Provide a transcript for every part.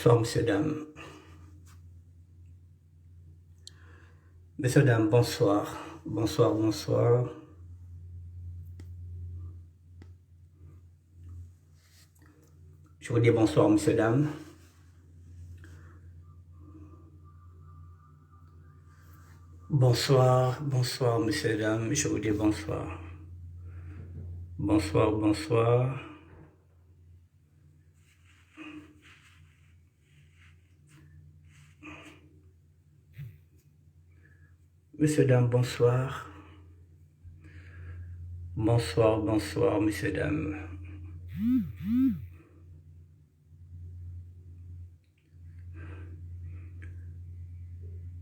Bonsoir, messieurs, dames. Messieurs, dames, bonsoir. Bonsoir, bonsoir. Je vous dis bonsoir, messieurs, dames. Bonsoir, bonsoir, messieurs, dames. Je vous dis bonsoir. Bonsoir, bonsoir. Messieurs, dames, bonsoir. Bonsoir, bonsoir, messieurs, dames.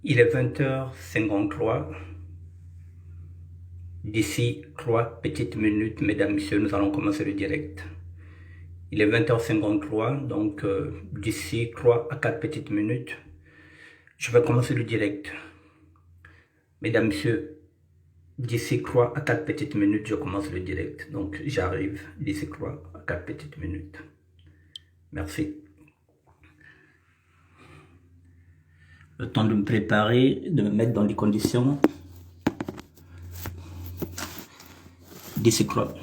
Il est 20h53. D'ici 3 petites minutes, mesdames, messieurs, nous allons commencer le direct. Il est 20h53, donc d'ici 3 à 4 petites minutes, je vais commencer le direct. Mesdames, messieurs, d'ici 3 à 4 petites minutes, je commence le direct. Donc j'arrive d'ici 3 à 4 petites minutes. Merci. Le temps de me préparer, de me mettre dans les conditions. D'ici 3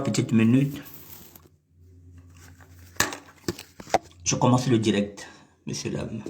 petites minutes, je commence le direct, messieurs, dames.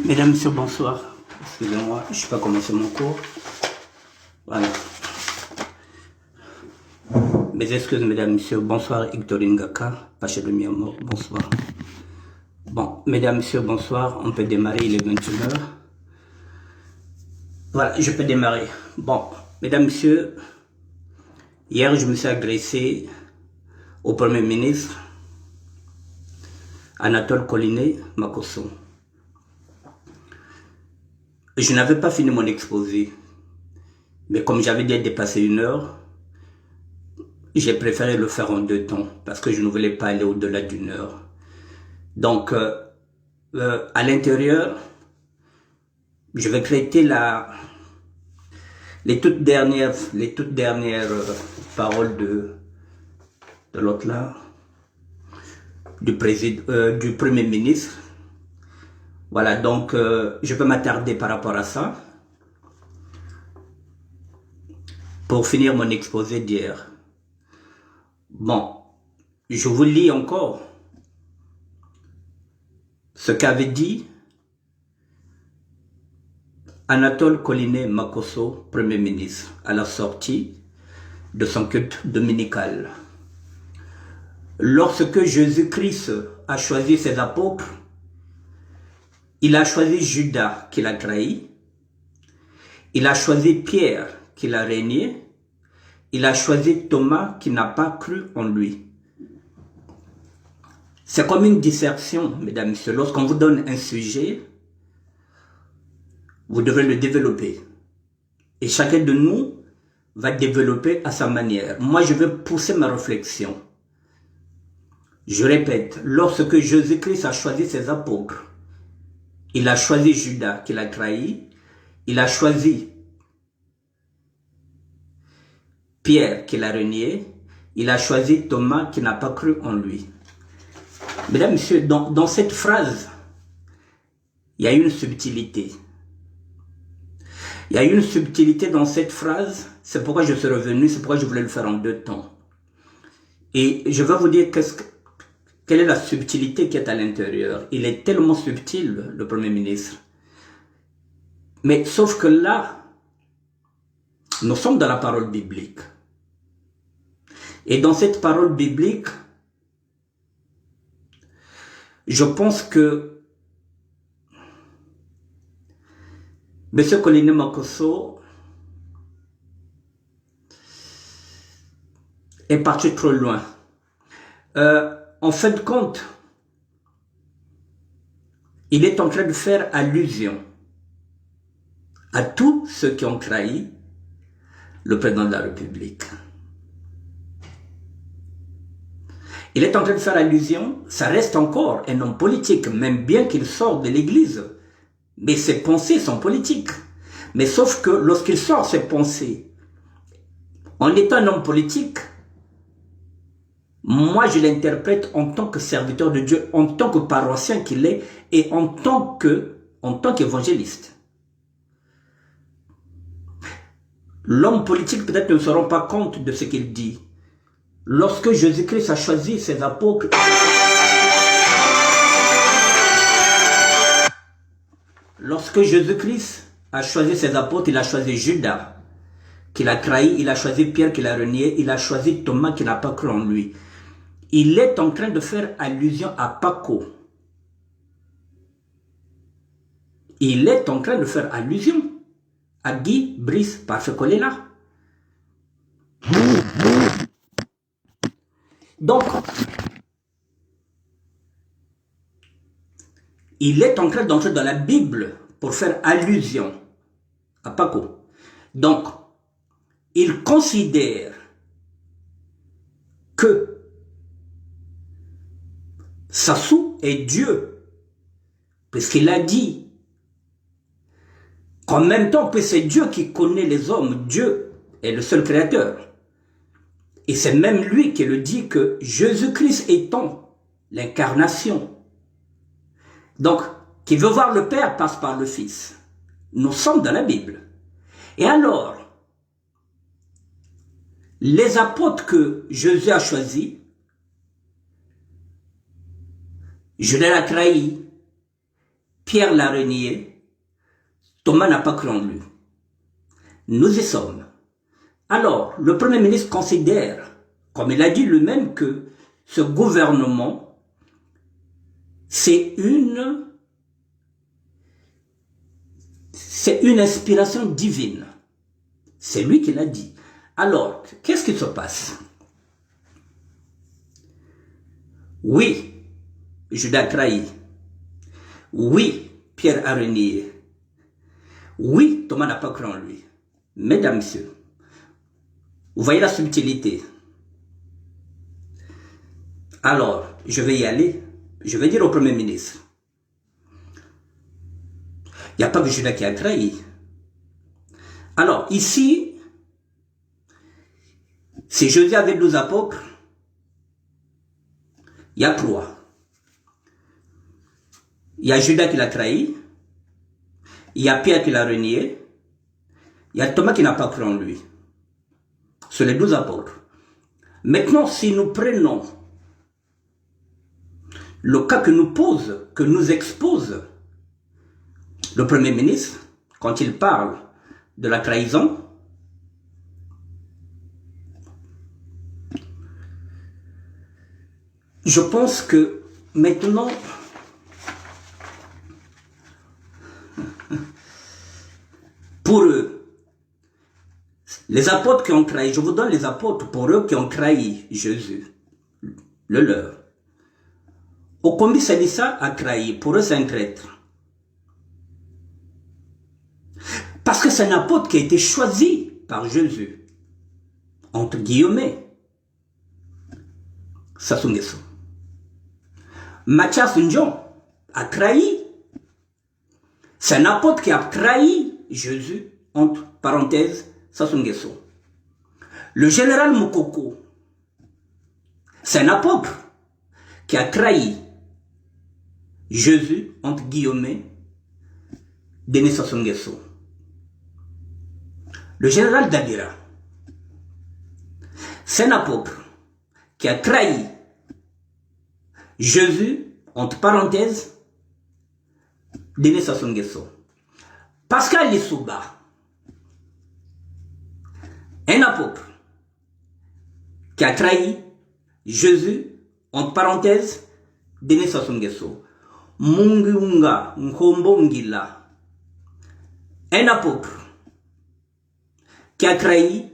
Mesdames, Messieurs, bonsoir. Excusez-moi, je n'ai pas commencé mon cours. Voilà. Mes excuses, Mesdames, Messieurs. Bonsoir, Hectorine Gaka, Pacha de Miamo. Bonsoir. Bon, Mesdames, Messieurs, bonsoir. On peut démarrer, il est 21h. Voilà, je peux démarrer. Bon, Mesdames, Messieurs, hier, je me suis adressé au Premier ministre, Anatole Collinet Makosso. Je n'avais pas fini mon exposé, mais comme j'avais déjà dépassé 1 heure, j'ai préféré le faire en 2 temps, parce que je ne voulais pas aller au-delà d'1 heure. Donc, à l'intérieur, je vais traiter les toutes dernières paroles de l'autre là, du Premier ministre. Voilà, donc je peux m'attarder par rapport à ça pour finir mon exposé d'hier. Bon, je vous lis encore ce qu'avait dit Anatole Collinet Makosso, Premier ministre, à la sortie de son culte dominical. Lorsque Jésus-Christ a choisi ses apôtres, il a choisi Judas qui l'a trahi, il a choisi Pierre qui l'a régné, il a choisi Thomas qui n'a pas cru en lui. C'est comme une dissertation, mesdames et messieurs. Lorsqu'on vous donne un sujet, vous devez le développer. Et chacun de nous va développer à sa manière. Moi, je vais pousser ma réflexion. Je répète, lorsque Jésus-Christ a choisi ses apôtres, il a choisi Judas qui l'a trahi, il a choisi Pierre qui l'a renié, il a choisi Thomas qui n'a pas cru en lui. Mesdames, Messieurs, dans cette phrase, il y a une subtilité. Il y a une subtilité dans cette phrase, c'est pourquoi je suis revenu, c'est pourquoi je voulais le faire en 2 temps. Et je vais vous dire quelle est la subtilité qui est à l'intérieur. Il est tellement subtil, le Premier ministre. Mais sauf que là, nous sommes dans la parole biblique. Et dans cette parole biblique, je pense que M. Collinet Makosso est parti trop loin. En fin de compte, il est en train de faire allusion à tous ceux qui ont trahi le président de la République. Il est en train de faire allusion, ça reste encore un homme politique, même bien qu'il sorte de l'église. Mais ses pensées sont politiques. Mais sauf que lorsqu'il sort ses pensées, en étant un homme politique, moi je l'interprète en tant que serviteur de Dieu, en tant que paroissien qu'il est, et en tant qu'évangéliste. L'homme politique peut-être ne se rend pas compte de ce qu'il dit. Lorsque Jésus-Christ a choisi ses apôtres, il a choisi Judas, qui l'a trahi, il a choisi Pierre qui l'a renié, il a choisi Thomas qui n'a pas cru en lui. Il est en train de faire allusion à Paco. Il est en train de faire allusion à Guy Brice Parfait-Collela. Donc, il est en train d'entrer dans la Bible pour faire allusion à Paco. Donc, il considère que Sassou est Dieu, puisqu'il a dit qu'en même temps que c'est Dieu qui connaît les hommes, Dieu est le seul créateur. Et c'est même lui qui le dit que Jésus-Christ étant l'incarnation, donc qui veut voir le Père passe par le Fils. Nous sommes dans la Bible. Et alors, les apôtres que Jésus a choisis, Judas l'a trahi, Pierre l'a renié, Thomas n'a pas cru en lui. Nous y sommes. Alors, le Premier ministre considère, comme il a dit lui-même, que ce gouvernement, c'est une inspiration divine. C'est lui qui l'a dit. Alors, qu'est-ce qui se passe? Oui, Judas a trahi. Oui, Pierre a renié. Oui, Thomas n'a pas cru en lui. Mesdames, messieurs, vous voyez la subtilité. Alors, je vais y aller. Je vais dire au Premier ministre. Il n'y a pas que Judas qui a trahi. Alors, ici, si Jésus avait 12 apôtres, il y a 3. Il y a Judas qui l'a trahi. Il y a Pierre qui l'a renié. Il y a Thomas qui n'a pas cru en lui. Sur les 12 apôtres. Maintenant, si nous prenons le cas que nous expose le Premier ministre, quand il parle de la trahison, je pense que maintenant, pour eux, les apôtres qui ont trahi, je vous donne les apôtres pour eux qui ont trahi Jésus, le leur. Okombi Salissa a trahi, pour eux c'est un traître. Parce que c'est un apôtre qui a été choisi par Jésus, entre guillemets. Sassou Nguesso. Mathias Ndjon a trahi. C'est un apôtre qui a trahi Jésus, entre parenthèses, Sassou Nguesso. Le général Mokoko, c'est un apôtre qui a trahi Jésus, entre guillemets, Denis Sassou Nguesso. Le général Dabira, c'est un apôtre qui a trahi Jésus, entre parenthèses, Denis Sassou Nguesso. Pascal Lissouba, un apôtre qui a trahi Jésus, entre parenthèses, Denis Sassou Nguesso. Mungiunga Nkombo Ngila, un apôtre qui a trahi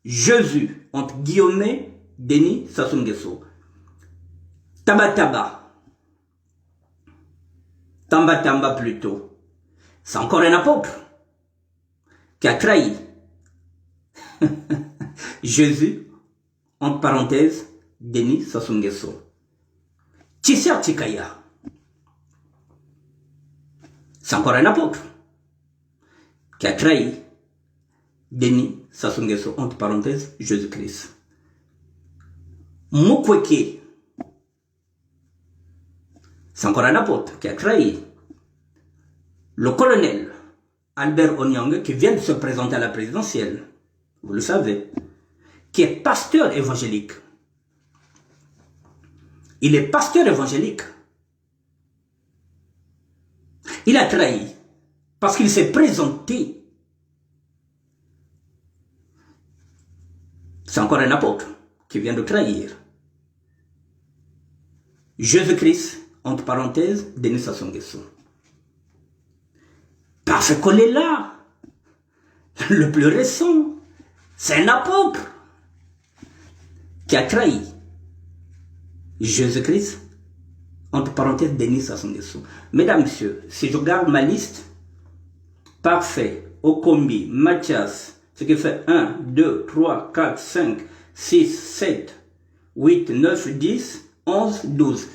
Jésus, entre guillemets, Denis Sassou Nguesso. Tamba plutôt, c'est encore un apôtre qui a trahi Jésus, entre parenthèses, Denis Sassou Nguesso. Tissé Tikaya, c'est encore un apôtre qui a trahi Denis Sassou Nguesso, entre parenthèses, Jésus-Christ. Mukwege, c'est encore un apôtre qui a trahi le colonel Albert Onyang, qui vient de se présenter à la présidentielle, vous le savez, qui est pasteur évangélique. Il est pasteur évangélique. Il a trahi parce qu'il s'est présenté. C'est encore un apôtre qui vient de trahir Jésus-Christ, entre parenthèses, Denis Sassou Nguesso. Parce qu'on est là. Le plus récent, c'est un apôtre qui a trahi Jésus-Christ, entre parenthèses, Denis Sassou Nguesso. Mesdames, messieurs, si je garde ma liste, parfait, Okombi, Mathias, ce qui fait 1, 2, 3, 4, 5, 6, 7, 8, 9, 10, 11, 12.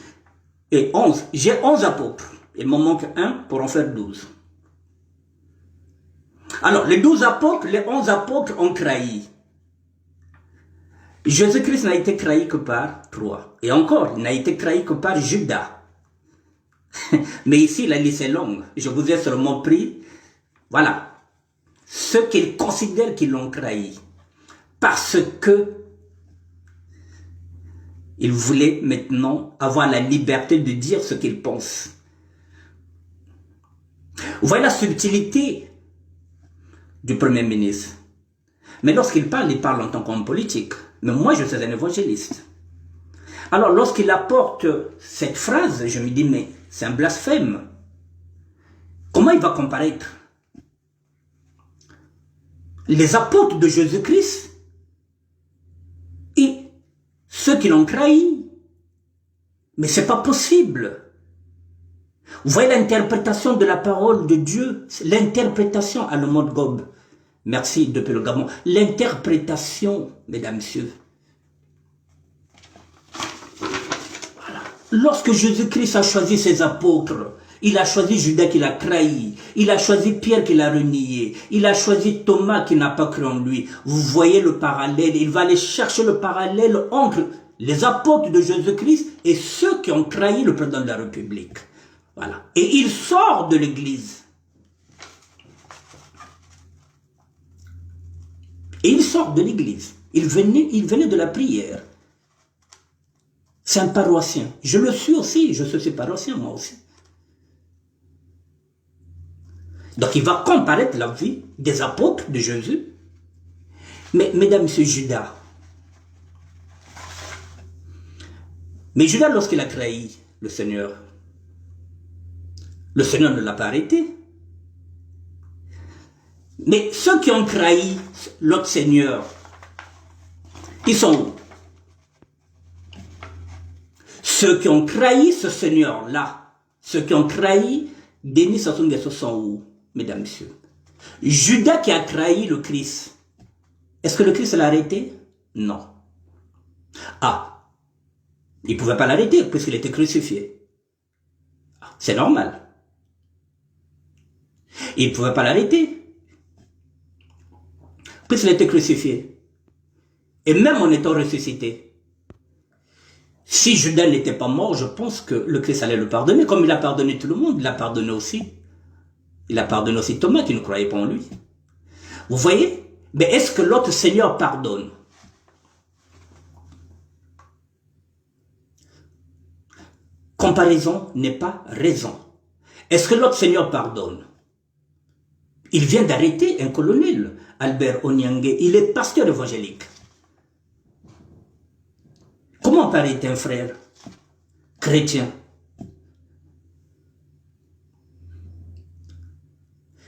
Et 11, j'ai 11 apôtres. Il m'en manque un pour en faire 12. Alors, les 12 apôtres, les 11 apôtres ont trahi. Jésus-Christ n'a été trahi que par 3. Et encore, il n'a été trahi que par Judas. Mais ici, la liste est longue. Je vous ai seulement pris, voilà, ceux qu'ils considèrent qu'ils l'ont trahi. Parce que ils voulaient maintenant avoir la liberté de dire ce qu'ils pensent. Vous voyez la subtilité du Premier ministre. Mais lorsqu'il parle en tant qu'homme politique. Mais moi, je suis un évangéliste. Alors, lorsqu'il apporte cette phrase, je me dis, mais c'est un blasphème. Comment il va comparaître les apôtres de Jésus-Christ et ceux qui l'ont trahi? Mais c'est pas possible. Vous voyez l'interprétation de la parole de Dieu, l'interprétation à le mode Gob. Merci depuis le Gabon. L'interprétation, mesdames, messieurs. Voilà. Lorsque Jésus-Christ a choisi ses apôtres, il a choisi Judas qui l'a trahi, il a choisi Pierre qui l'a renié, il a choisi Thomas qui n'a pas cru en lui. Vous voyez le parallèle, il va aller chercher le parallèle entre les apôtres de Jésus-Christ et ceux qui ont trahi le président de la République. Voilà. Et il sort de l'église. Et il sort de l'église. Il venait de la prière. C'est un paroissien. Je le suis aussi. Je suis paroissien moi aussi. Donc il va comparaître la vie des apôtres de Jésus. Mais mesdames, messieurs, Judas. Mais Judas, lorsqu'il a trahi le Seigneur ne l'a pas arrêté. Mais ceux qui ont trahi l'autre Seigneur, ils sont où? Ceux qui ont trahi ce Seigneur-là, ceux qui ont trahi Denis Sassou Nguesso sont où, mesdames, messieurs? Judas qui a trahi le Christ, est-ce que le Christ l'a arrêté? Non. Ah, il ne pouvait pas l'arrêter puisqu'il était crucifié. C'est normal. Il ne pouvait pas l'arrêter puisqu'il était crucifié. Et même en étant ressuscité. Si Judas n'était pas mort, je pense que le Christ allait le pardonner. Comme il a pardonné tout le monde, il l'a pardonné aussi. Il a pardonné aussi Thomas qui ne croyait pas en lui. Vous voyez? Mais est-ce que l'autre Seigneur pardonne? Comparaison n'est pas raison. Est-ce que l'autre Seigneur pardonne? Il vient d'arrêter un colonel, Albert Onyangue. Il est pasteur évangélique. Comment on peut arrêter un frère chrétien?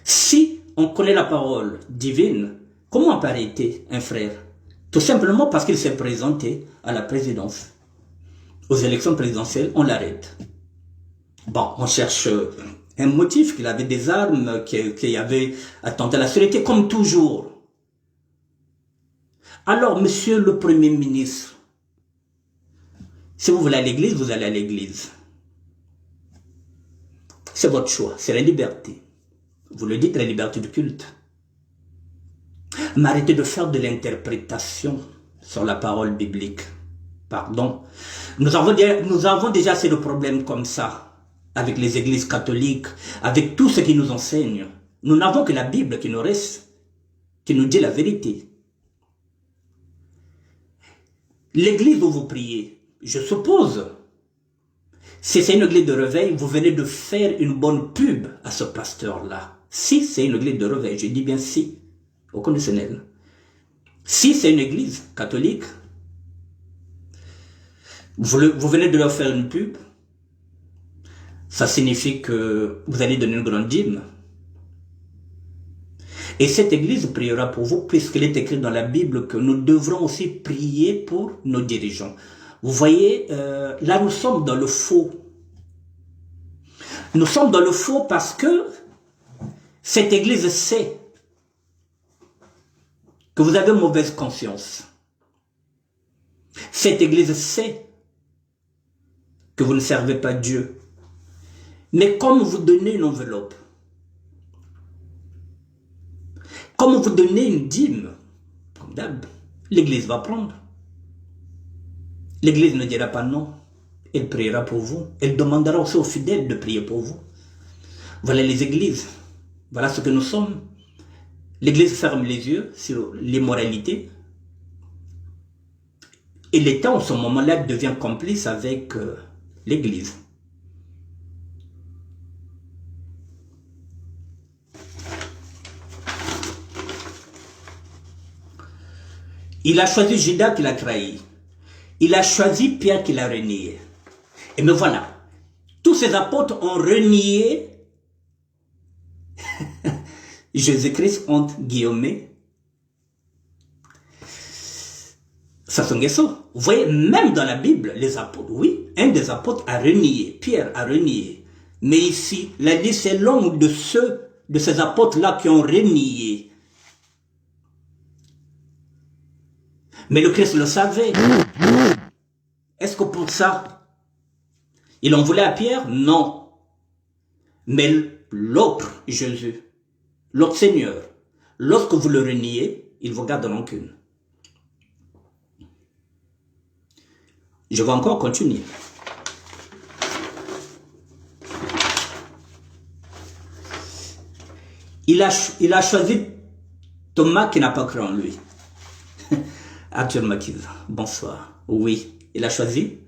Si on connaît la parole divine, comment on peut arrêter un frère? Tout simplement parce qu'il s'est présenté à la présidence. Aux élections présidentielles, on l'arrête. Bon, on cherche un motif, qu'il avait des armes, qu'il avait attenté à la sécurité, comme toujours. Alors, monsieur le Premier ministre, si vous voulez à l'église, vous allez à l'église. C'est votre choix, c'est la liberté. Vous le dites, la liberté de culte. Mais arrêtez de faire de l'interprétation sur la parole biblique. Pardon. Nous avons déjà assez de problèmes comme ça avec les églises catholiques, avec tout ce qui nous enseigne. Nous n'avons que la Bible qui nous reste, qui nous dit la vérité. L'église où vous priez, je suppose, si c'est une église de réveil, vous venez de faire une bonne pub à ce pasteur-là. Si c'est une église de réveil, je dis bien si, au conditionnel. Si c'est une église catholique, vous venez de leur faire une pub, ça signifie que vous allez donner une grande dîme. Et cette église priera pour vous, puisqu'il est écrit dans la Bible que nous devrons aussi prier pour nos dirigeants. Vous voyez, là nous sommes dans le faux. Nous sommes dans le faux parce que cette église sait que vous avez mauvaise conscience. Cette église sait que vous ne servez pas Dieu. Mais comme vous donnez une enveloppe, comme vous donnez une dîme, comme d'hab, l'église va prendre. L'église ne dira pas non. Elle priera pour vous. Elle demandera aussi aux fidèles de prier pour vous. Voilà les églises. Voilà ce que nous sommes. L'église ferme les yeux sur l'immoralité. Et l'État, en ce moment-là, devient complice avec l'église. Il a choisi Judas qui l'a trahi. Il a choisi Pierre qui l'a renié. Et me voilà. Tous ces apôtres ont renié Jésus-Christ entre guillemets. Sassou Nguesso. Vous voyez, même dans la Bible, les apôtres, oui, un des apôtres a renié, Pierre a renié. Mais ici, la liste est longue de ces apôtres-là qui ont renié. Mais le Christ le savait. Est-ce que pour ça, il en voulait à Pierre? Non. Mais l'autre Jésus, l'autre Seigneur, lorsque vous le reniez, il vous garde rancune. Je vais encore continuer. Il a choisi Thomas qui n'a pas cru en lui. Arthur Makiza, bonsoir. Oui, il a choisi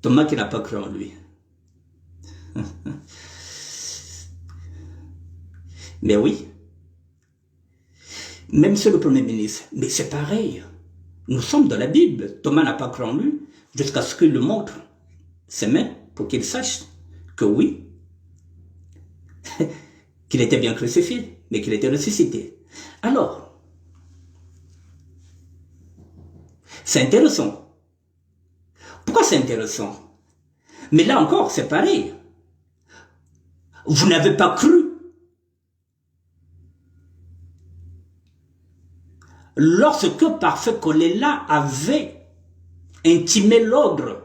Thomas qui n'a pas cru en lui. Mais oui, même c'est le Premier ministre. Mais c'est pareil. Nous sommes dans la Bible. Thomas n'a pas cru en lui jusqu'à ce qu'il le montre ses mains pour qu'il sache que oui, qu'il était bien crucifié, mais qu'il était ressuscité. Alors, c'est intéressant. Pourquoi c'est intéressant? Mais là encore, c'est pareil. Vous n'avez pas cru. Lorsque Parfait Kolela avait intimé l'ordre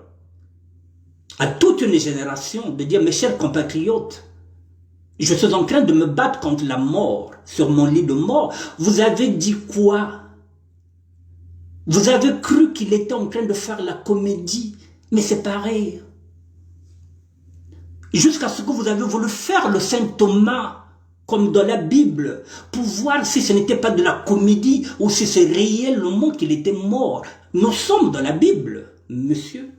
à toute une génération de dire, mes chers compatriotes, je suis en train de me battre contre la mort, sur mon lit de mort. Vous avez dit quoi? Vous avez cru qu'il était en train de faire la comédie, mais c'est pareil. Jusqu'à ce que vous avez voulu faire le Saint Thomas, comme dans la Bible, pour voir si ce n'était pas de la comédie ou si c'est réellement qu'il était mort. Nous sommes dans la Bible, monsieur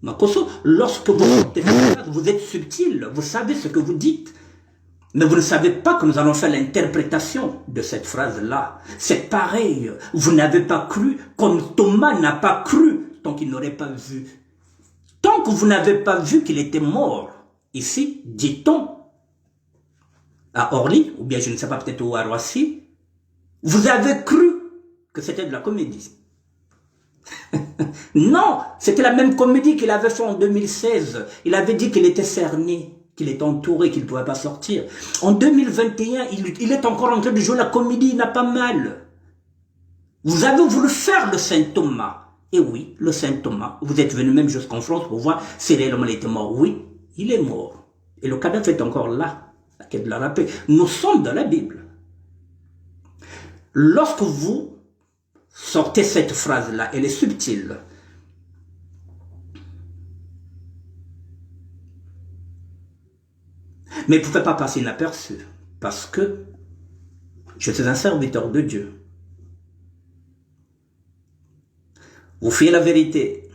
Makosso. Lorsque vous sortez vous êtes subtil, vous savez ce que vous dites. Mais vous ne savez pas que nous allons faire l'interprétation de cette phrase-là. C'est pareil. Vous n'avez pas cru comme Thomas n'a pas cru tant qu'il n'aurait pas vu. Tant que vous n'avez pas vu qu'il était mort, ici, dit-on, à Orly, ou bien je ne sais pas, peut-être au Roissy, vous avez cru que c'était de la comédie. Non, c'était la même comédie qu'il avait fait en 2016. Il avait dit qu'il était cerné, qu'il était entouré, qu'il ne pouvait pas sortir. En 2021, il est encore en train de jouer la comédie, il n'a pas mal. Vous avez voulu faire le Saint Thomas. Et oui, le Saint Thomas, vous êtes venu même jusqu'en France pour voir si réellement il était mort. Oui, il est mort. Et le cadavre est encore là. De la rappeler. Nous sommes dans la Bible. Lorsque vous sortez cette phrase-là, elle est subtile. Mais vous ne pouvez pas passer inaperçu. Parce que je suis un serviteur de Dieu. Vous fuyez la vérité.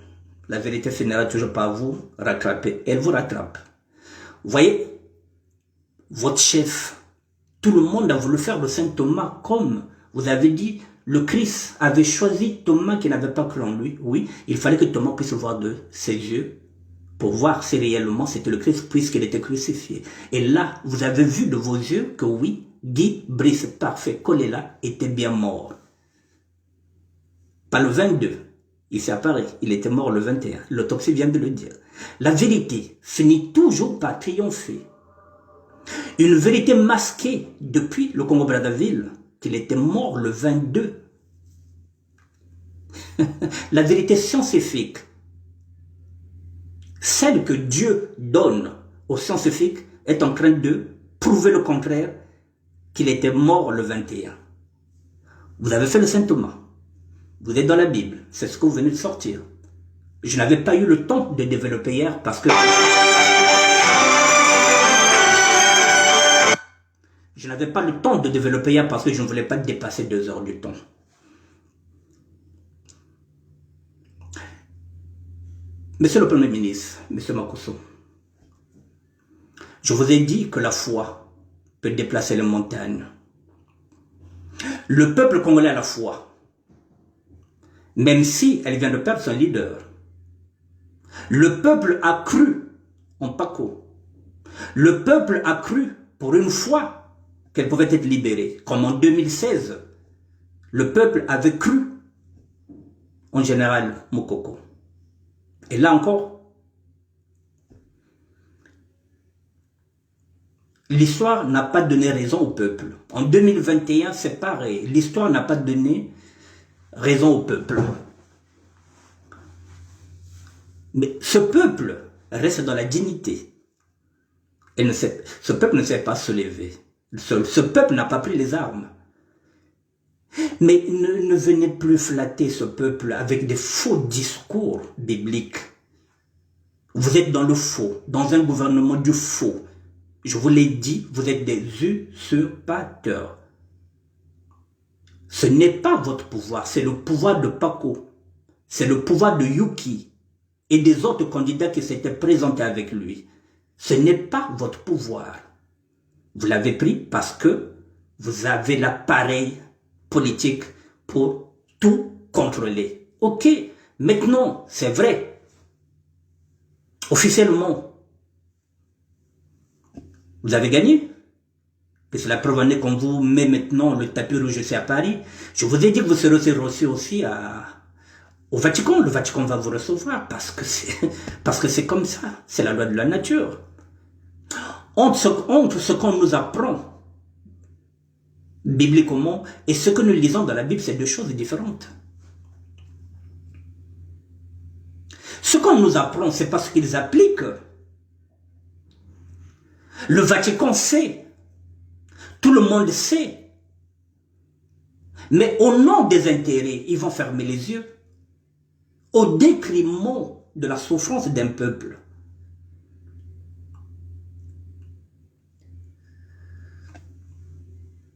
La vérité finira toujours par vous rattraper. Elle vous rattrape. Vous voyez, votre chef, tout le monde a voulu faire le Saint Thomas comme vous avez dit, le Christ avait choisi Thomas qui n'avait pas cru en lui. Oui, il fallait que Thomas puisse voir de ses yeux pour voir si réellement c'était le Christ puisqu'il était crucifié. Et là, vous avez vu de vos yeux que oui, Guy Brice Parfait Kolela était bien mort. Pas le 22, il s'est apparu, il était mort le 21. L'autopsie vient de le dire. La vérité finit toujours par triompher. Une vérité masquée depuis le Congo-Brazzaville, qu'il était mort le 22. La vérité scientifique, celle que Dieu donne aux scientifiques, est en train de prouver le contraire, qu'il était mort le 21. Vous avez fait le Saint Thomas. Vous êtes dans la Bible. C'est ce que vous venez de sortir. Je n'avais pas eu le temps de développer hier parce que... Je n'avais pas le temps de développer hier parce que je ne voulais pas dépasser 2 heures du temps. Monsieur le Premier ministre, Monsieur Makosso, je vous ai dit que la foi peut déplacer les montagnes. Le peuple congolais a la foi. même si elle vient de perdre son leader. Le peuple a cru en Paco. Le peuple a cru pour une fois qu'elle pouvait être libérée. Comme en 2016, le peuple avait cru en général Mokoko. Et là encore, l'histoire n'a pas donné raison au peuple. En 2021, c'est pareil. L'histoire n'a pas donné raison au peuple. Mais ce peuple reste dans la dignité. Ce peuple ne sait pas se lever. Ce peuple n'a pas pris les armes. Mais ne venez plus flatter ce peuple avec des faux discours bibliques. Vous êtes dans le faux, dans un gouvernement du faux. Je vous l'ai dit, vous êtes des usurpateurs. Ce n'est pas votre pouvoir, c'est le pouvoir de Paco. C'est le pouvoir de Yuki et des autres candidats qui s'étaient présentés avec lui. Ce n'est pas votre pouvoir. Vous l'avez pris parce que vous avez l'appareil politique pour tout contrôler. Ok, maintenant, c'est vrai. Officiellement, vous avez gagné. Que c'est la preuve en est qu'on vous met maintenant le tapis rouge ici à Paris. Je vous ai dit que vous serez reçu aussi au Vatican. Le Vatican va vous recevoir parce que c'est comme ça. C'est la loi de la nature. Entre ce qu'on nous apprend bibliquement et ce que nous lisons dans la Bible, c'est deux choses différentes. Ce qu'on nous apprend, c'est parce qu'ils appliquent. Le Vatican sait. Tout le monde sait. Mais au nom des intérêts, ils vont fermer les yeux. Au détriment de la souffrance d'un peuple.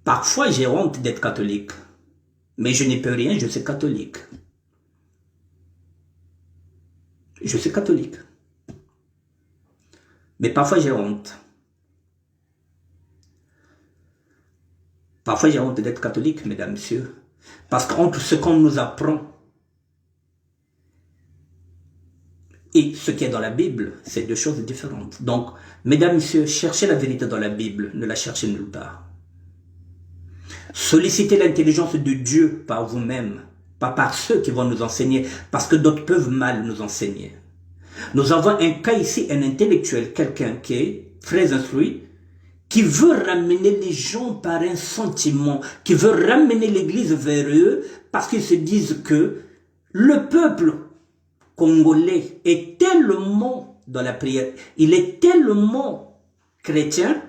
Parfois, j'ai honte d'être catholique. Mais je n'y peux rien, je suis catholique. Je suis catholique. Mais parfois, j'ai honte. Parfois, j'ai honte d'être catholique, mesdames, messieurs. Parce qu'entre ce qu'on nous apprend et ce qui est dans la Bible, c'est deux choses différentes. Donc, mesdames, messieurs, cherchez la vérité dans la Bible, ne la cherchez nulle part. Sollicitez l'intelligence de Dieu par vous-même, pas par ceux qui vont nous enseigner, parce que d'autres peuvent mal nous enseigner. Nous avons un cas ici, un intellectuel, quelqu'un qui est très instruit, qui veut ramener les gens par un sentiment, qui veut ramener l'Église vers eux, parce qu'ils se disent que le peuple congolais est tellement dans la prière, il est tellement chrétien,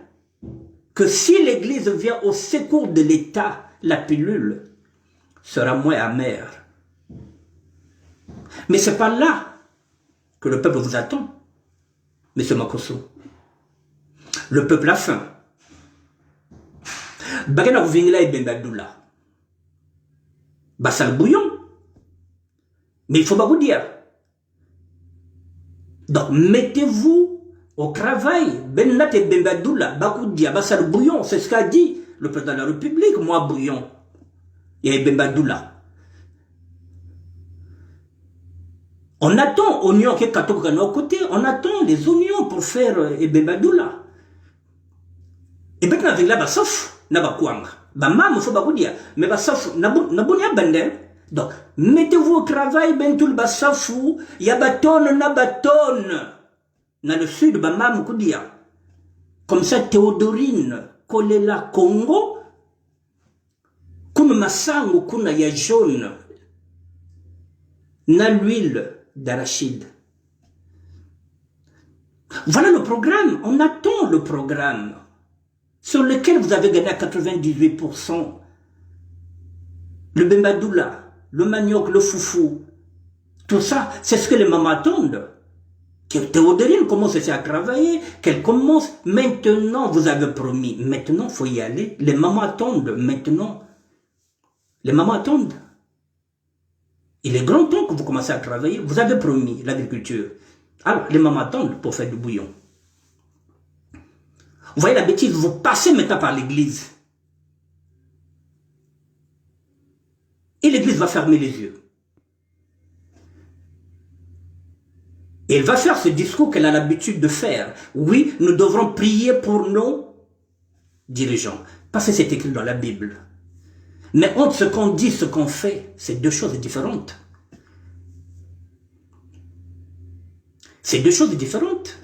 que si l'Église vient au secours de l'État, la pilule sera moins amère. Mais ce n'est pas là que le peuple vous attend, M. Makosso. Le peuple a faim. Bagana Vingla et Benbadoula. Bassal bouillon. Mais il faut pas vous dire. Donc mettez-vous au travail. Benat et Benbadoula. Bakoudia, Bassal bouillon. C'est ce qu'a dit le président de la République. Moi bouillon. Et Benbadoula. On attend oignons qui est à nos côtés. On attend les oignons pour faire Benbadoula. Et maintenant avec là, basof, n'a pas quoi. Maman, faut pas vous dire. Mais basof, n'a pas bande. Donc, mettez-vous au travail, ben tout le basofou, y a bâton, n'a bâton. Dans le sud, maman, vous dire. Comme ça, Théodorine, Kolela, Congo, comme Massango, kuna ya jaune, n'a l'huile d'arachide. Voilà le programme. On attend le programme sur lequel vous avez gagné à 98%. Le bembadoula, le manioc, le foufou, tout ça, c'est ce que les mamans attendent. Que Théodorine commence à travailler, qu'elle commence. Maintenant, vous avez promis. Maintenant, il faut y aller. Les mamans attendent. Maintenant, les mamans attendent. Il est grand temps que vous commencez à travailler. Vous avez promis l'agriculture. Alors, les mamans attendent pour faire du bouillon. Vous voyez la bêtise, vous passez maintenant par l'église. Et l'église va fermer les yeux. Et elle va faire ce discours qu'elle a l'habitude de faire. Oui, nous devrons prier pour nos dirigeants. Parce que c'est écrit dans la Bible. Mais entre ce qu'on dit, ce qu'on fait, c'est deux choses différentes. C'est deux choses différentes.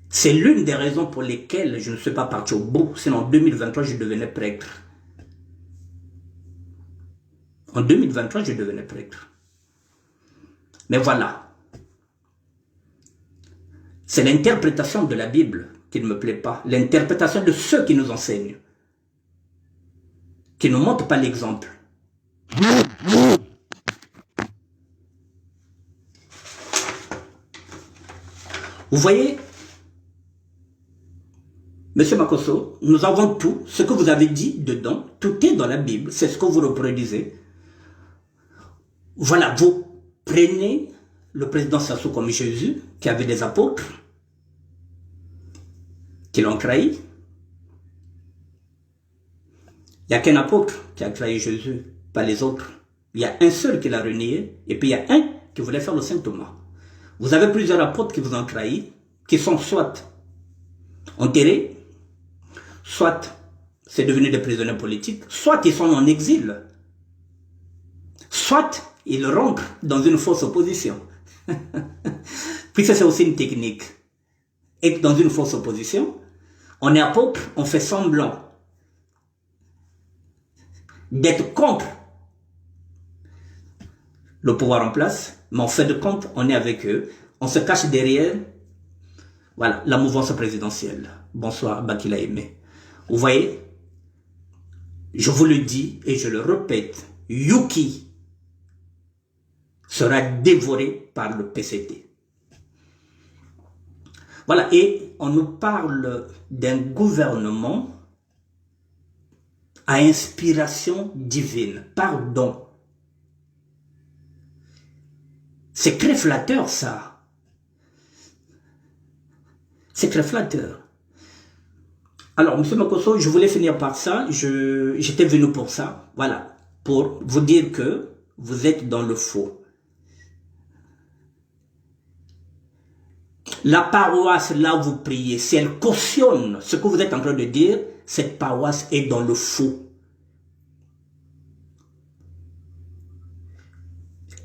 C'est l'une des raisons pour lesquelles je ne suis pas parti au bout. Sinon, en 2023, je devenais prêtre. En 2023, je devenais prêtre. Mais voilà. C'est l'interprétation de la Bible qui ne me plaît pas. L'interprétation de ceux qui nous enseignent. Qui ne montrent pas l'exemple. Vous voyez, Monsieur Makosso, nous avons tout. Ce que vous avez dit dedans, tout est dans la Bible. C'est ce que vous reproduisez. Voilà, vous prenez le président Sassou comme Jésus, qui avait des apôtres, qui l'ont trahi. Il n'y a qu'un apôtre qui a trahi Jésus, pas les autres. Il y a un seul qui l'a renié, et puis il y a un qui voulait faire le Saint Thomas. Vous avez plusieurs apôtres qui vous ont trahi, qui sont soit enterrés, soit c'est devenu des prisonniers politiques, soit ils sont en exil, soit ils rentrent dans une fausse opposition. Puis ça c'est aussi une technique. Et dans une fausse opposition, on est apôtre, on fait semblant d'être contre le pouvoir en place, mais en fait de compte, on est avec eux, on se cache derrière, voilà, la mouvance présidentielle. Bonsoir, Bakila Aimé. Vous voyez, je vous le dis et je le répète, Yuki sera dévoré par le PCT. Voilà, et on nous parle d'un gouvernement à inspiration divine. Pardon. C'est très flatteur, ça. C'est très flatteur. Alors, M. Makosso, je voulais finir par ça. J'étais venu pour ça. Voilà. Pour vous dire que vous êtes dans le faux. La paroisse, là où vous priez, si elle cautionne ce que vous êtes en train de dire, cette paroisse est dans le faux.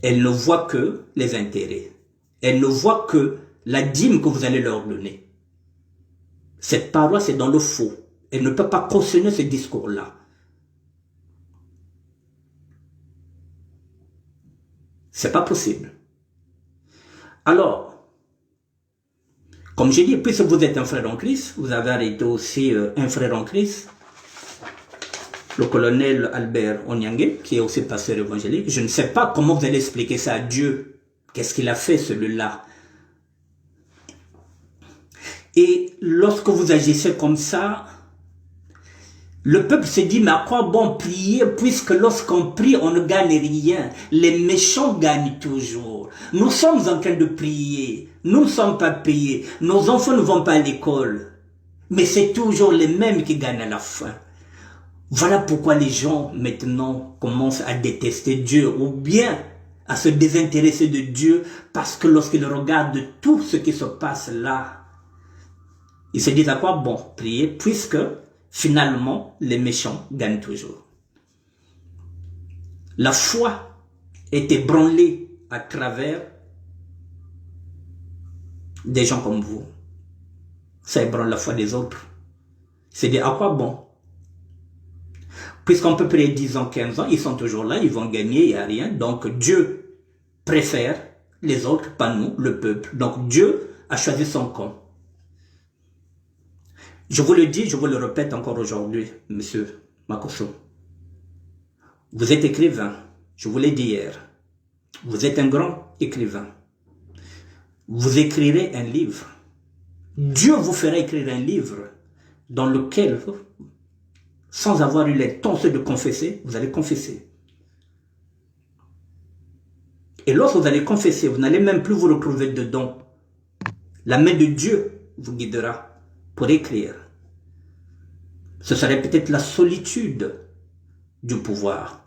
Elle ne voit que les intérêts. Elle ne voit que la dîme que vous allez leur donner. Cette paroisse est dans le faux. Elle ne peut pas cautionner ce discours-là. C'est pas possible. Alors, comme j'ai dit, puisque vous êtes un frère en Christ, vous avez arrêté aussi un frère en Christ, le colonel Albert Onyangue, qui est aussi pasteur évangélique. Je ne sais pas comment vous allez expliquer ça à Dieu. Qu'est-ce qu'il a fait, celui-là? Et lorsque vous agissez comme ça, le peuple se dit, mais à quoi bon prier, puisque lorsqu'on prie, on ne gagne rien. Les méchants gagnent toujours. Nous sommes en train de prier. Nous ne sommes pas payés. Nos enfants ne vont pas à l'école. Mais c'est toujours les mêmes qui gagnent à la fin. Voilà pourquoi les gens maintenant commencent à détester Dieu ou bien à se désintéresser de Dieu, parce que lorsqu'ils regardent tout ce qui se passe là, ils se disent à quoi bon prier, puisque finalement les méchants gagnent toujours. La foi est ébranlée à travers des gens comme vous. Ça ébranle la foi des autres. C'est dire à quoi bon? Puisqu'on peut prier 10 ans, 15 ans, ils sont toujours là, ils vont gagner, il n'y a rien. Donc Dieu préfère les autres, pas nous, le peuple. Donc Dieu a choisi son camp. Je vous le dis, je vous le répète encore aujourd'hui, monsieur Makosso. Vous êtes écrivain, je vous l'ai dit hier. Vous êtes un grand écrivain. Vous écrirez un livre. Dieu vous fera écrire un livre dans lequel, sans avoir eu les temps de confesser, vous allez confesser. Et lorsque vous allez confesser, vous n'allez même plus vous retrouver dedans. La main de Dieu vous guidera pour écrire. Ce serait peut-être la solitude du pouvoir.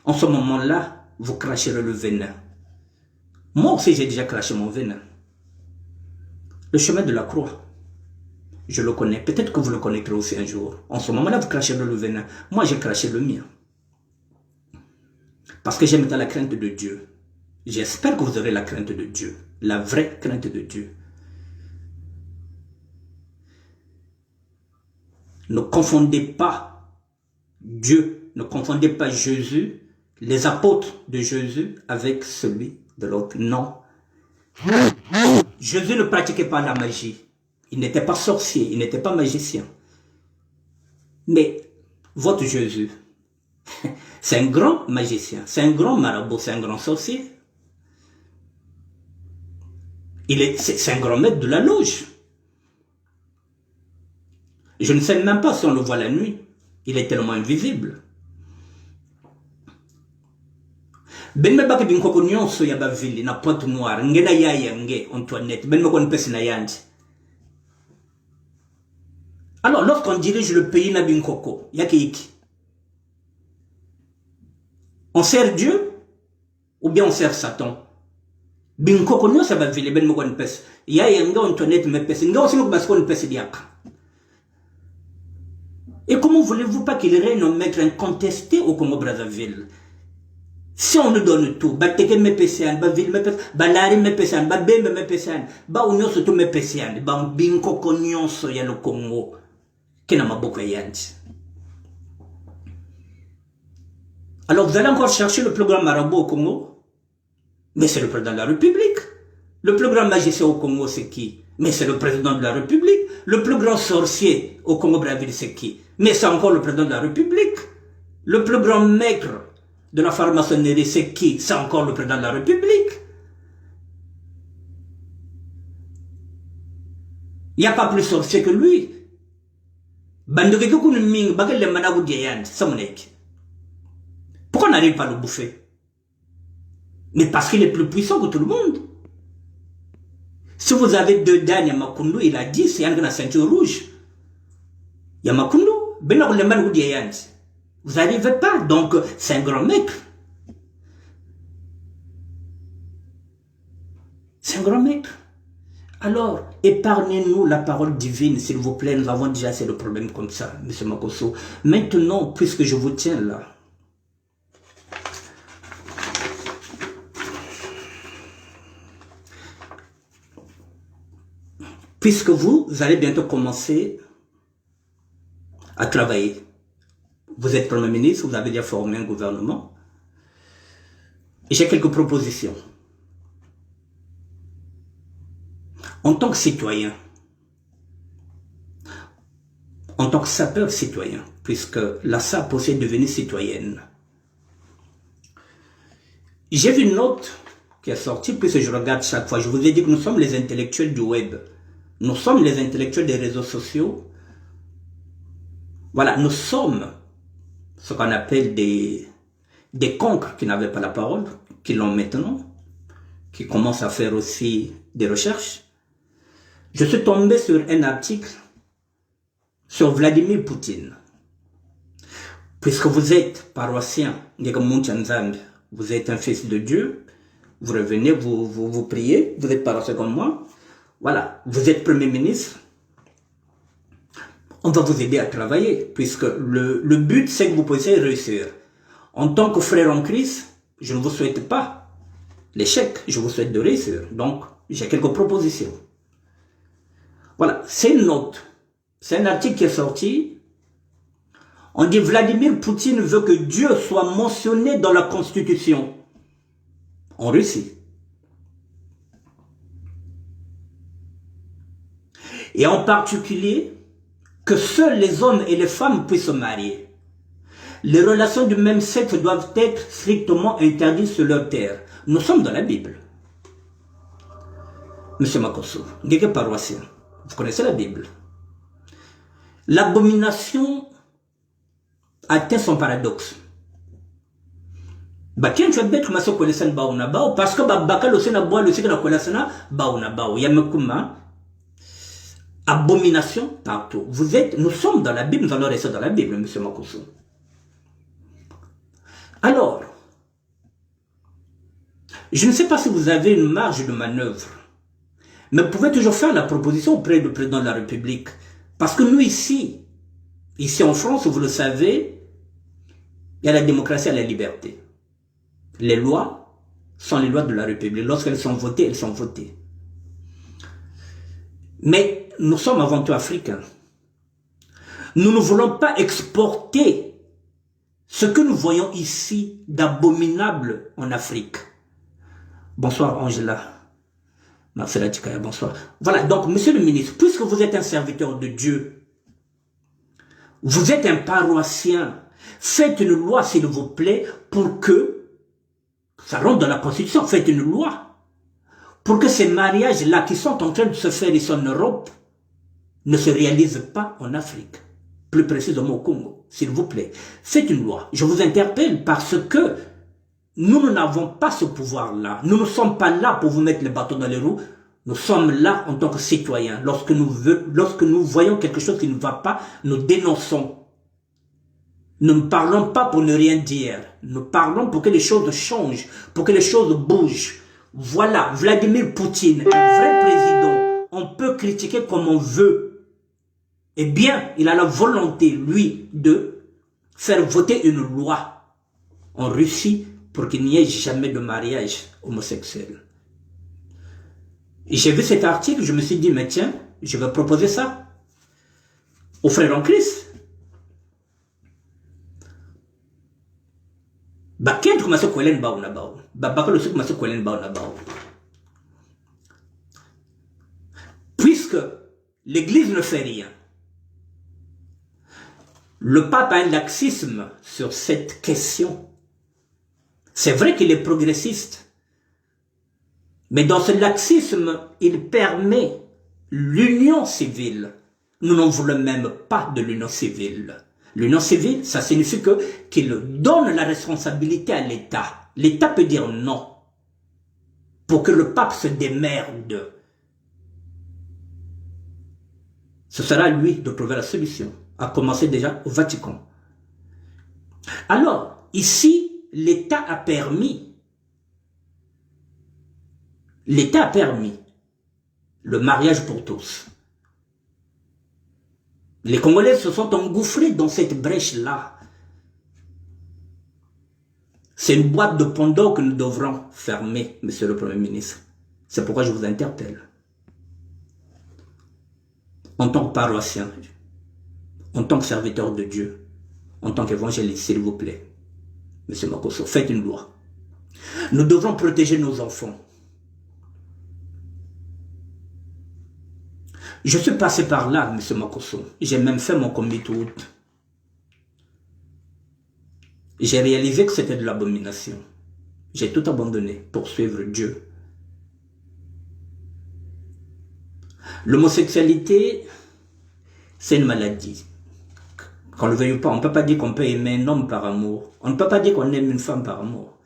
En ce moment-là, vous cracherez le venin. Moi aussi, j'ai déjà craché mon venin. Le chemin de la croix, je le connais. Peut-être que vous le connaîtrez aussi un jour. En ce moment-là, vous crachez le venin. Moi, j'ai craché le mien. Parce que j'aime dans la crainte de Dieu. J'espère que vous aurez la crainte de Dieu. La vraie crainte de Dieu. Ne confondez pas Dieu. Ne confondez pas Jésus, les apôtres de Jésus avec celui de l'autre. Non. Jésus ne pratiquait pas la magie. Il n'était pas sorcier, il n'était pas magicien. Mais votre Jésus, c'est un grand magicien, c'est un grand marabout, c'est un grand sorcier. C'est un grand maître de la loge. Je ne sais même pas si on le voit la nuit. Il est tellement invisible. Ben me baka bin koko nyonso ya bavili na Pointe Noire ngena yaya nge Antoinette ben me kon pesi na yandi. Alors lorsqu'on dirige le pays na bin koko yake iki, on sert Dieu ou bien on sert Satan? Bin koko nyonso ya bavili ben me kon pesi yaya nge Antoinette me pesi nge aussi me kon kon pesi diaka. Et comment voulez-vous pas qu'il règne un maître incontesté au Congo-Brazzaville? Si on nous donne tout, bateke me pesian, ba ville me pesian, ba lari me pesian, ba bembe me pesian, ba union surtout me pesian, ba binko konyonso ya le Congo, kena maboko yandi. Alors vous allez encore chercher le plus grand marabout au Congo? Mais c'est le président de la République. Le plus grand magicien au Congo, c'est qui? Mais c'est le président de la République. Le plus grand sorcier au Congo-Brazzaville, c'est qui? Mais c'est encore le président de la République. Le plus grand maître de la franc-maçonnerie, c'est qui? C'est encore le président de la République. Il n'y a pas plus sorcier que lui. Pourquoi on n'arrive pas à le bouffer? Mais parce qu'il est plus puissant que tout le monde. Si vous avez deux dames, Yamakundu, il a dit, c'est un ceinture rouge. Yamakundu, vous n'arrivez pas, donc c'est un grand maître. C'est un grand maître. Alors, épargnez-nous la parole divine, s'il vous plaît. Nous avons déjà assez de problèmes comme ça, M. Makosso. Maintenant, puisque je vous tiens là, puisque vous allez bientôt commencer à travailler. Vous êtes Premier ministre, vous avez déjà formé un gouvernement. Et j'ai quelques propositions. En tant que citoyen, en tant que sapeur citoyen, puisque la SAP aussi est devenue citoyenne, j'ai vu une note qui est sortie, puisque je regarde chaque fois. Je vous ai dit que nous sommes les intellectuels du web. Nous sommes les intellectuels des réseaux sociaux. Voilà, nous sommes ce qu'on appelle des cancres qui n'avaient pas la parole, qui l'ont maintenant, qui commencent à faire aussi des recherches. Je suis tombé sur un article sur Vladimir Poutine. Puisque vous êtes paroissien, vous êtes un fils de Dieu, vous revenez, vous priez, vous êtes paroissien comme moi, voilà, vous êtes Premier ministre, on va vous aider à travailler, puisque le but, c'est que vous puissiez réussir. En tant que frère en Christ, je ne vous souhaite pas l'échec, je vous souhaite de réussir. Donc, j'ai quelques propositions. Voilà, c'est une note. C'est un article qui est sorti. On dit Vladimir Poutine veut que Dieu soit mentionné dans la Constitution en Russie. Et en particulier, que seuls les hommes et les femmes puissent se marier. Les relations du même sexe doivent être strictement interdites sur leur terre. Nous sommes dans la Bible. Monsieur Makosso, Ngeke paroissien, vous connaissez la Bible. L'abomination atteint son paradoxe. Tiens, tu vas mettre ma soeur connaissant baouna bao parce que bakal aussi na bois le sait que la connaissance baouna bao. Yamekuma. Abomination partout. Nous sommes dans la Bible, nous allons rester dans la Bible, M. Makosso. Alors, Je ne sais pas si vous avez une marge de manœuvre, mais vous pouvez toujours faire la proposition auprès du président de la République. Parce que nous ici en France, vous le savez, il y a la démocratie et la liberté. Les lois sont les lois de la République. Lorsqu'elles sont votées, elles sont votées. Mais nous sommes avant tout africains. Nous ne voulons pas exporter ce que nous voyons ici d'abominable en Afrique. Bonsoir Angela. Marcela Tikaya, bonsoir. Voilà, donc monsieur le ministre, puisque vous êtes un serviteur de Dieu, vous êtes un paroissien, faites une loi s'il vous plaît pour que ça rentre dans la Constitution, faites une loi pour que ces mariages-là qui sont en train de se faire ici en Europe ne se réalisent pas en Afrique, plus précisément au Congo, s'il vous plaît. Faites une loi. Je vous interpelle parce que nous n'avons pas ce pouvoir-là. Nous ne sommes pas là pour vous mettre les bâtons dans les roues. Nous sommes là en tant que citoyens. Lorsque nous voyons quelque chose qui ne va pas, nous dénonçons. Nous ne parlons pas pour ne rien dire. Nous parlons pour que les choses changent, pour que les choses bougent. Voilà, Vladimir Poutine, un vrai président. On peut critiquer comme on veut. Eh bien, il a la volonté, lui, de faire voter une loi en Russie pour qu'il n'y ait jamais de mariage homosexuel. Et j'ai vu cet article, je me suis dit, mais tiens, je vais proposer ça aux frères en Christ. Puisque l'Église ne fait rien, le pape a un laxisme sur cette question. C'est vrai qu'il est progressiste, mais dans ce laxisme, il permet l'union civile. Nous n'en voulons même pas de l'union civile. L'union civile, ça signifie qu'il donne la responsabilité à l'État. L'État peut dire non, pour que le pape se démerde. Ce sera à lui de trouver la solution, à commencer déjà au Vatican. Alors, ici, l'État a permis le mariage pour tous. Les Congolais se sont engouffrés dans cette brèche-là. C'est une boîte de Pandore que nous devrons fermer, monsieur le Premier ministre. C'est pourquoi je vous interpelle. En tant que paroissien, en tant que serviteur de Dieu, en tant qu'évangéliste, s'il vous plaît, monsieur Makosso, faites une loi. Nous devons protéger nos enfants. Je suis passé par là, monsieur Makosso. J'ai même fait mon commit août. J'ai réalisé que c'était de l'abomination. J'ai tout abandonné pour suivre Dieu. L'homosexualité, c'est une maladie. Qu'on le veuille ou pas, on ne peut pas dire qu'on peut aimer un homme par amour. On ne peut pas dire qu'on aime une femme par amour.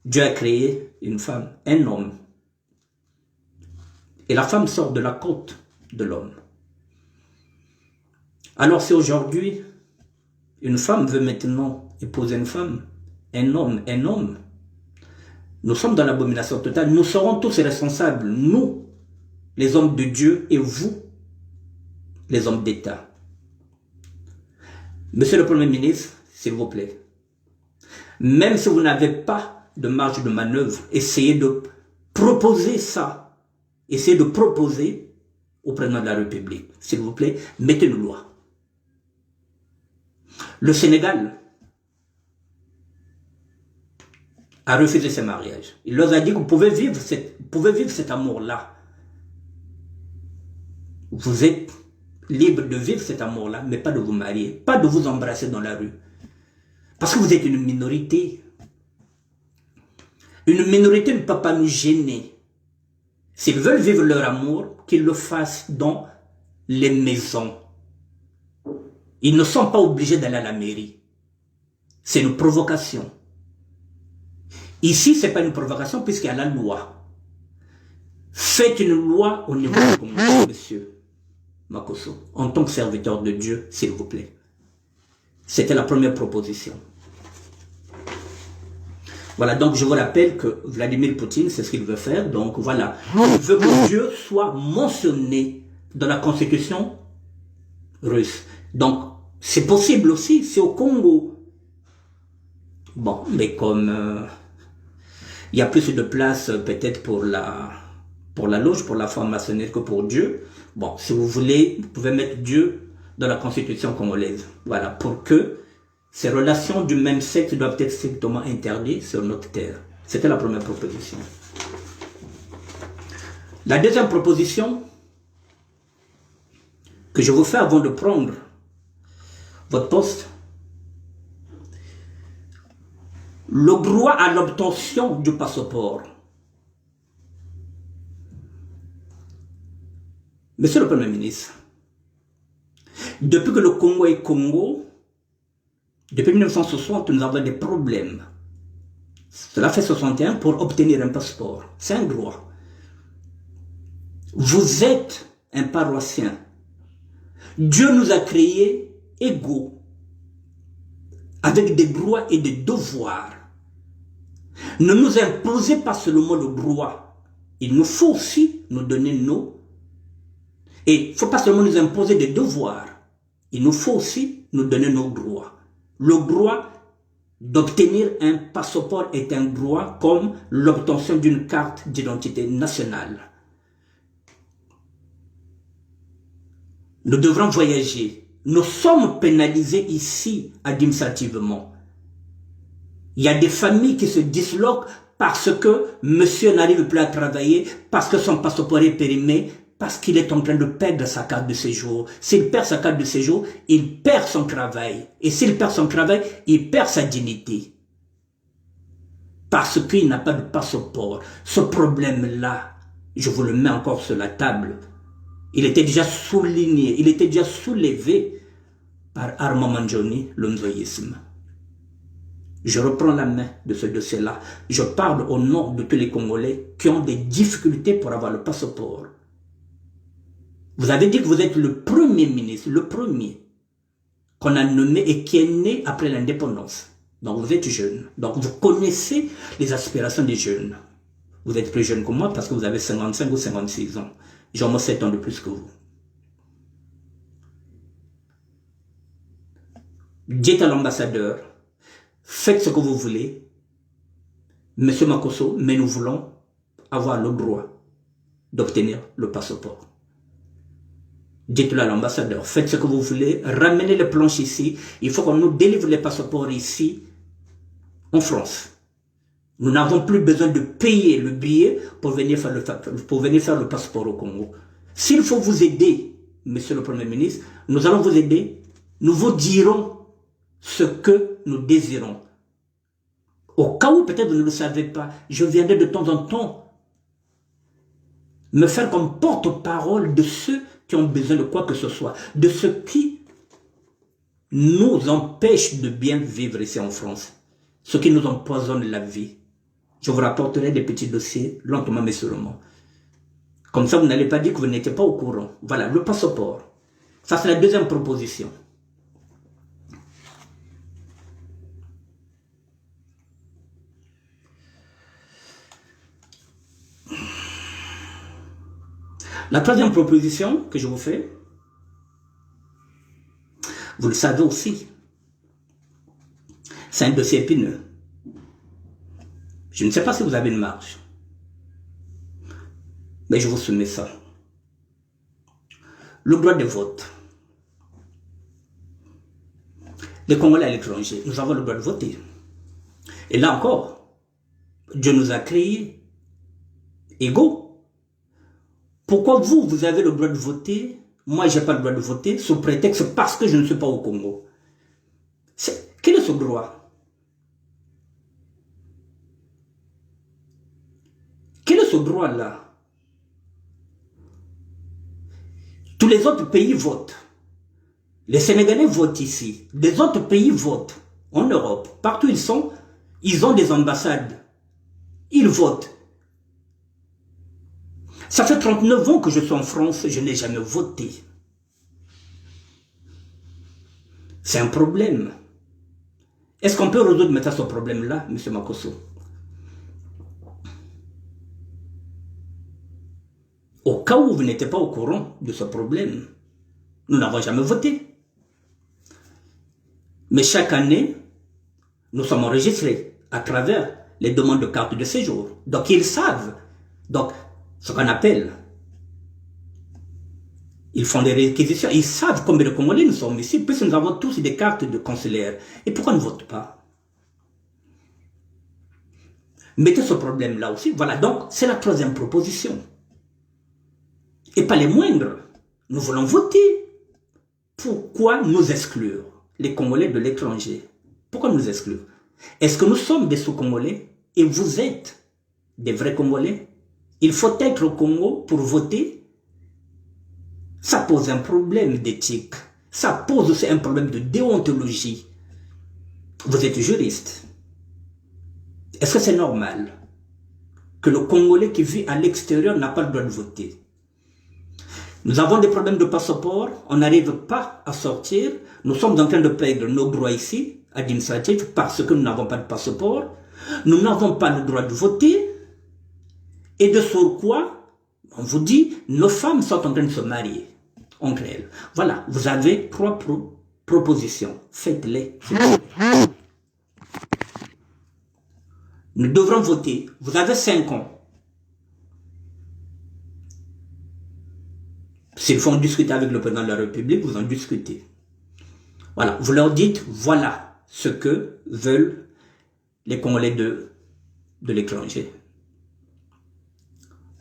Dieu a créé une femme, un homme. Et la femme sort de la côte de l'homme. Alors si aujourd'hui, une femme veut maintenant épouser une femme, un homme, nous sommes dans l'abomination totale. Nous serons tous responsables, nous, les hommes de Dieu, et vous, les hommes d'État. Monsieur le Premier ministre, s'il vous plaît, même si vous n'avez pas de marge de manœuvre, essayez de proposer ça. Essayez de proposer au président de la République, s'il vous plaît, mettez une loi. Le Sénégal a refusé ce mariage. Il leur a dit que vous pouvez vivre cet amour-là. Vous êtes libre de vivre cet amour-là, mais pas de vous marier, pas de vous embrasser dans la rue. Parce que vous êtes une minorité. Une minorité ne peut pas nous gêner. S'ils veulent vivre leur amour, qu'ils le fassent dans les maisons. Ils ne sont pas obligés d'aller à la mairie. C'est une provocation. Ici, ce n'est pas une provocation puisqu'il y a la loi. Faites une loi au niveau du Congo, monsieur Makosso, en tant que serviteur de Dieu, s'il vous plaît. C'était la première proposition. Voilà, donc je vous rappelle que Vladimir Poutine, c'est ce qu'il veut faire. Donc voilà, il veut que Dieu soit mentionné dans la constitution russe. Donc, c'est possible aussi, c'est au Congo. Bon, mais comme il y a plus de place peut-être pour la loge, pour la franc-maçonnerie que pour Dieu. Bon, si vous voulez, vous pouvez mettre Dieu dans la constitution congolaise. Voilà, pour que ces relations du même sexe doivent être strictement interdites sur notre terre. C'était la première proposition. La deuxième proposition que je vous fais avant de prendre votre poste, le droit à l'obtention du passeport. Monsieur le Premier ministre, depuis que le Congo est Congo, depuis 1960, nous avons des problèmes. Cela fait 61 pour obtenir un passeport. C'est un droit. Vous êtes un paroissien. Dieu nous a créés égaux, avec des droits et des devoirs. Ne nous imposez pas seulement le droit. Il nous faut aussi nous donner nos... Et il ne faut pas seulement nous imposer des devoirs. Il nous faut aussi nous donner nos droits. Le droit d'obtenir un passeport est un droit comme l'obtention d'une carte d'identité nationale. Nous devrons voyager. Nous sommes pénalisés ici administrativement. Il y a des familles qui se disloquent parce que monsieur n'arrive plus à travailler, parce que son passeport est périmé, parce qu'il est en train de perdre sa carte de séjour. S'il perd sa carte de séjour, il perd son travail. Et s'il perd son travail, il perd sa dignité. Parce qu'il n'a pas de passeport. Ce problème-là, je vous le mets encore sur la table. Il était déjà souligné, il était déjà soulevé par Armand Mangioni, le nzoïsme. Je reprends la main de ce dossier-là. Je parle au nom de tous les Congolais qui ont des difficultés pour avoir le passeport. Vous avez dit que vous êtes le premier ministre, le premier qu'on a nommé et qui est né après l'indépendance. Donc vous êtes jeune. Donc vous connaissez les aspirations des jeunes. Vous êtes plus jeune que moi parce que vous avez 55 ou 56 ans. J'ai au moins 7 ans de plus que vous. Dites à l'ambassadeur, faites ce que vous voulez, Monsieur Makosso, mais nous voulons avoir le droit d'obtenir le passeport. Dites-le à l'ambassadeur, faites ce que vous voulez, ramenez les planches ici, il faut qu'on nous délivre les passeports ici, en France. Nous n'avons plus besoin de payer le billet pour venir faire le passeport au Congo. S'il faut vous aider, Monsieur le Premier ministre, nous allons vous aider, nous vous dirons ce que nous désirons. Au cas où peut-être vous ne le savez pas, je viendrai de temps en temps me faire comme porte-parole de ceux qui ont besoin de quoi que ce soit, de ce qui nous empêche de bien vivre ici en France, ce qui nous empoisonne la vie. Je vous rapporterai des petits dossiers, lentement mais sûrement. Comme ça, vous n'allez pas dire que vous n'étiez pas au courant. Voilà, le passeport. Ça, c'est la deuxième proposition. La troisième proposition que je vous fais, vous le savez aussi, c'est un dossier épineux. Je ne sais pas si vous avez une marge, mais je vous soumets ça. Le droit de vote. Les Congolais à l'étranger, nous avons le droit de voter. Et là encore, Dieu nous a créés égaux. Pourquoi vous avez le droit de voter, moi je n'ai pas le droit de voter, sous prétexte parce que je ne suis pas au Congo? Quel est ce droit? Quel est ce droit-là? Tous les autres pays votent. Les Sénégalais votent ici. Les autres pays votent en Europe. Partout ils sont, ils ont des ambassades. Ils votent. Ça fait 39 ans que je suis en France, je n'ai jamais voté. C'est un problème. Est-ce qu'on peut résoudre maintenant ce problème-là, M. Makosso? cas où vous n'étiez pas au courant de ce problème, nous n'avons jamais voté. Mais chaque année, nous sommes enregistrés à travers les demandes de carte de séjour. Donc ils savent. Donc, ce qu'on appelle, ils font des réquisitions. Ils savent combien de Congolais nous sommes ici, puisque nous avons tous des cartes de consulaires. Et pourquoi on ne vote pas? Mettez ce problème-là aussi. Voilà, donc c'est la troisième proposition. Et pas les moindres. Nous voulons voter. Pourquoi nous exclure, les Congolais de l'étranger? Pourquoi nous exclure? Est-ce que nous sommes des sous-Congolais et vous êtes des vrais Congolais? Il faut être au Congo pour voter. Ça pose un problème d'éthique. Ça pose aussi un problème de déontologie. Vous êtes juriste. Est-ce que c'est normal que le Congolais qui vit à l'extérieur n'a pas le droit de voter? Nous avons des problèmes de passeport, on n'arrive pas à sortir. Nous sommes en train de perdre nos droits ici, administratifs, parce que nous n'avons pas de passeport. Nous n'avons pas le droit de voter. Et de surcroît, on vous dit, nos femmes sont en train de se marier entre elles. Voilà, vous avez trois propositions. Faites-les. Nous devrons voter. Vous avez 5 ans. S'il faut en discuter avec le président de la République, vous en discutez. Voilà, vous leur dites, voilà ce que veulent les Congolais de l'étranger.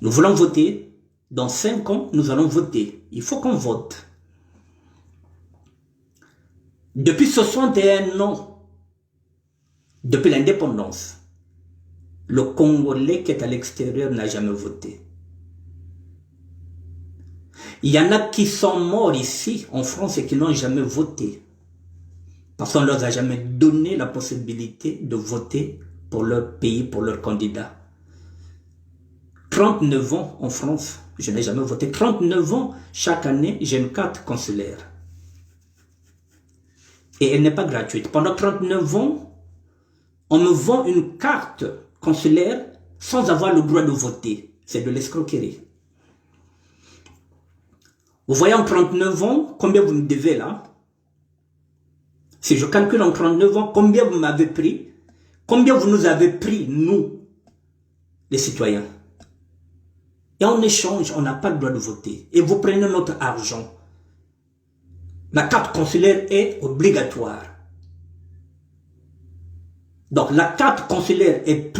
Nous voulons voter. Dans 5 ans, nous allons voter. Il faut qu'on vote. Depuis 61 ans, depuis l'indépendance, le Congolais qui est à l'extérieur n'a jamais voté. Il y en a qui sont morts ici, en France, et qui n'ont jamais voté. Parce qu'on ne leur a jamais donné la possibilité de voter pour leur pays, pour leur candidat. 39 ans en France, je n'ai jamais voté. 39 ans, chaque année, j'ai une carte consulaire. Et elle n'est pas gratuite. Pendant 39 ans, on me vend une carte consulaire sans avoir le droit de voter. C'est de l'escroquerie. Vous voyez en 39 ans, combien vous me devez là? Si je calcule en 39 ans, combien vous m'avez pris? Combien vous nous avez pris, nous, les citoyens? Et en échange, on n'a pas le droit de voter. Et vous prenez notre argent. La carte consulaire est obligatoire. Donc la carte consulaire est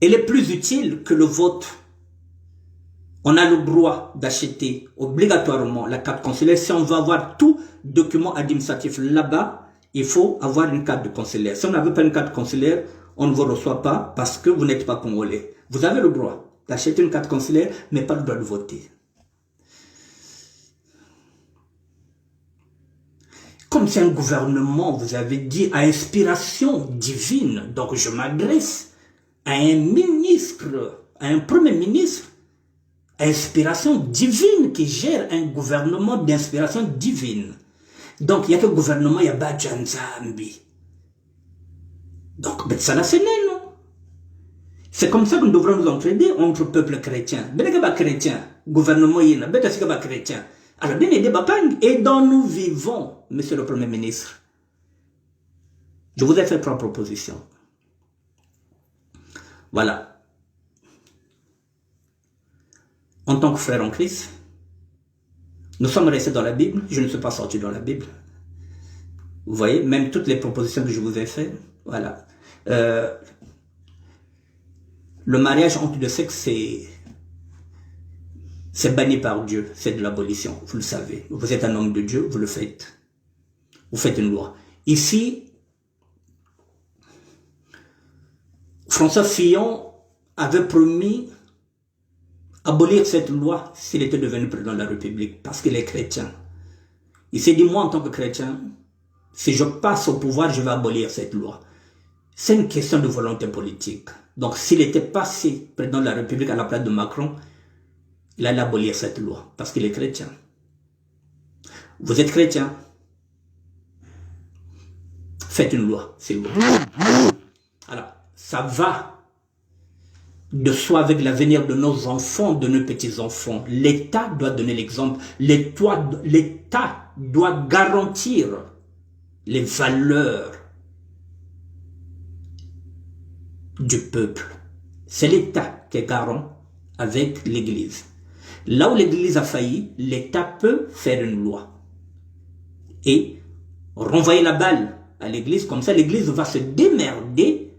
elle est plus utile que le vote. On a le droit d'acheter obligatoirement la carte consulaire. Si on veut avoir tout document administratif là-bas, il faut avoir une carte de consulaire. Si on n'avait pas une carte consulaire, on ne vous reçoit pas parce que vous n'êtes pas congolais. Vous avez le droit d'acheter une carte consulaire, mais pas le droit de voter. Comme c'est un gouvernement, vous avez dit, à inspiration divine, donc je m'adresse à un ministre, à un premier ministre, inspiration divine qui gère un gouvernement d'inspiration divine. Donc il y a que le gouvernement, il y a Badjanzambi. Donc, ça n'a non. C'est comme ça que nous devrons nous entraider entre peuples chrétiens. Bénéga chrétien, gouvernement yéna, bénéga chrétien. Alors, bien aidé Bapang, et dont nous vivons, monsieur le Premier ministre. Je vous ai fait 3 propositions. Voilà. En tant que frère en Christ, nous sommes restés dans la Bible, je ne suis pas sorti dans la Bible. Vous voyez, même toutes les propositions que je vous ai faites, voilà. Le mariage entre deux sexes, c'est banni par Dieu, c'est de l'abolition, vous le savez. Vous êtes un homme de Dieu, vous le faites. Vous faites une loi. Ici, François Fillon avait promis abolir cette loi s'il était devenu président de la République, parce qu'il est chrétien. Il s'est dit, moi en tant que chrétien, si je passe au pouvoir, je vais abolir cette loi. C'est une question de volonté politique. Donc s'il était passé président de la République à la place de Macron, il allait abolir cette loi, parce qu'il est chrétien. Vous êtes chrétien. Faites une loi, s'il vous plaît. Alors, ça va de soi avec l'avenir de nos enfants, de nos petits-enfants. L'État doit donner l'exemple. L'État doit garantir les valeurs du peuple. C'est l'État qui est garant avec l'Église. Là où l'Église a failli, l'État peut faire une loi et renvoyer la balle à l'Église. Comme ça, l'Église va se démerder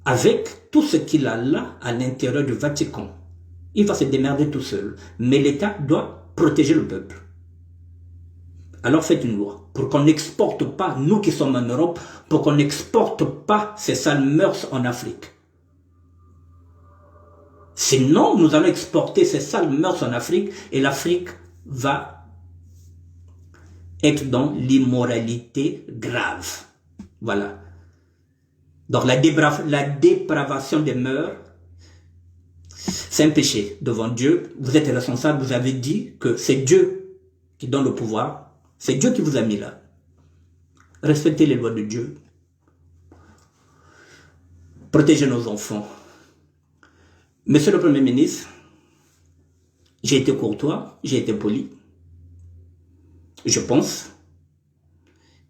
avec tout ce qu'il a là à l'intérieur du Vatican. Il va se démerder tout seul. Mais l'État doit protéger le peuple. Alors faites une loi pour qu'on n'exporte pas, nous qui sommes en Europe, pour qu'on n'exporte pas ces sales mœurs en Afrique. Sinon, nous allons exporter ces sales mœurs en Afrique et l'Afrique va être dans l'immoralité grave. Voilà. Donc la dépravation des mœurs, c'est un péché devant Dieu. Vous êtes responsable, vous avez dit que c'est Dieu qui donne le pouvoir. C'est Dieu qui vous a mis là. Respectez les lois de Dieu. Protégez nos enfants. Monsieur le Premier ministre, j'ai été courtois, j'ai été poli. Je pense.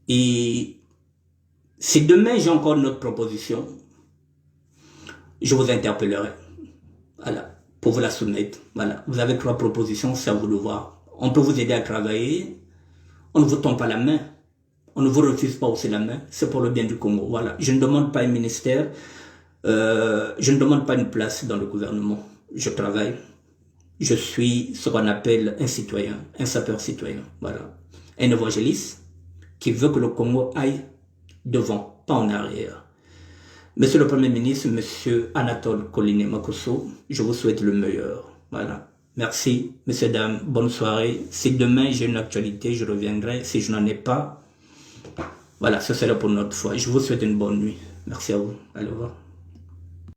Et si demain j'ai encore une autre proposition, je vous interpellerai. Voilà. Pour vous la soumettre. Voilà. Vous avez 3 propositions, c'est à vous de voir. On peut vous aider à travailler. On ne vous tend pas la main. On ne vous refuse pas aussi la main. C'est pour le bien du Congo. Voilà. Je ne demande pas un ministère. Je ne demande pas une place dans le gouvernement. Je travaille. Je suis ce qu'on appelle un citoyen, un sapeur citoyen. Voilà. Un évangéliste qui veut que le Congo aille devant, pas en arrière. Monsieur le Premier ministre, Monsieur Anatole Koliné Makosso, je vous souhaite le meilleur. Voilà. Merci, messieurs, dames, bonne soirée. Si demain j'ai une actualité, je reviendrai. Si je n'en ai pas, voilà, ce sera pour notre fois. Je vous souhaite une bonne nuit. Merci à vous. Allez, au revoir.